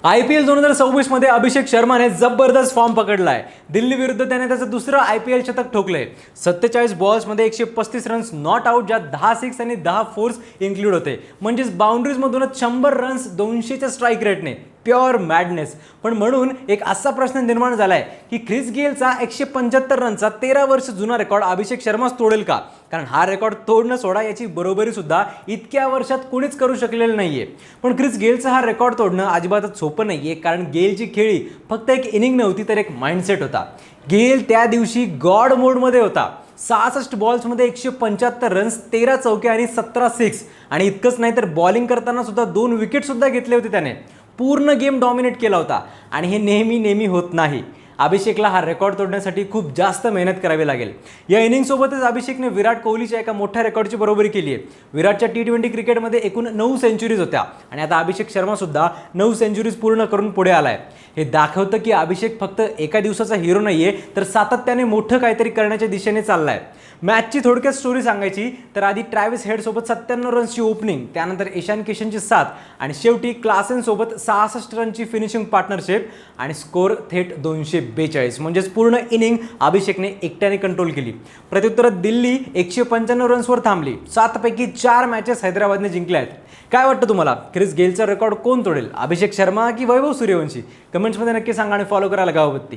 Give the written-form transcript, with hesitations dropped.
IPL 2026 मध्ये अभिषेक शर्माने जबरदस्त फॉर्म पकडलाय. दिल्ली विरुद्ध त्याने त्याचं दुसरं IPL शतक ठोकलंय. 47 बॉल्समध्ये 135 रन्स नॉट आउट, ज्यात 10 सिक्स आणि 10 फोर्स इन्क्लूड होते. म्हणजेच बाउंड्रीजमधूनच 100 रन्स 200च्या स्ट्राईक रेटने. Pure madness. पण म्हणून एक असा प्रश्न निर्माण झालाय की ख्रिस गेलचा 175 रनचा 13 वर्ष जुना रेकॉर्ड अभिषेक शर्माच तोडेल का? कारण हा रेकॉर्ड तोडणं सोडा, याची बरोबरी सुद्धा इतक्या वर्षात कोणीच करू शकलेलं नाहीये. पण ख्रिस गेलचा हा रेकॉर्ड तोडणं अजिबातच सोपं नाहीये, कारण गेलची खेळी फक्त एक इनिंग नव्हती तर एक माइंडसेट होता. गेल त्या दिवशी गॉड मोडमध्ये होता. 66 बॉल्समध्ये 175 रन्स, 13 चौके आणि 17 सिक्स. आणि इतकंच नाही तर बॉलिंग करताना सुद्धा 2 विकेट सुद्धा घेतले होते त्याने. पूर्ण गेम डॉमिनेट केला होता आणि हे नेहमी होत नाही. अभिषेकला हा रेकॉर्ड तोडण्यासाठी खूप जास्त मेहनत करावी लागेल. या इनिंगसोबतच अभिषेकने विराट कोहलीच्या एका मोठ्या रेकॉर्डची बरोबरी केली आहे. विराटच्या T20 क्रिकेटमध्ये एकूण 9 सेंचुरीज होत्या आणि आता अभिषेक शर्मा सुद्धा 9 सेंचुरीज पूर्ण करून पुढे आलाय. हे दाखवतं की अभिषेक फक्त एका दिवसाचा हिरो नाहीये, तर सातत्याने मोठं काहीतरी करण्याच्या दिशेने चाललाय. मॅचची थोडक्यात स्टोरी सांगायची तर आधी ट्रॅव्हिस हेडसोबत 97 रन्सची ओपनिंग, त्यानंतर ईशान किशनची 7 आणि शेवटी क्लासेनसोबत 66 रनची फिनिशिंग पार्टनरशिप आणि स्कोर थेट 242. म्हणजेच पूर्ण इनिंग अभिषेकने एकट्याने कंट्रोल केली. प्रत्युत्तरात दिल्ली 195 रन्सवर थांबली. 7 पैकी 4 मॅचेस हैदराबादने जिंकल्या आहेत. काय वाटतं तुम्हाला, ख्रिस गेलचा रेकॉर्ड कोण तोडेल, अभिषेक शर्मा की वैभव सूर्यवंशी? कमेंट्समध्ये नक्की सांगा आणि फॉलो करा लगावबत्ती.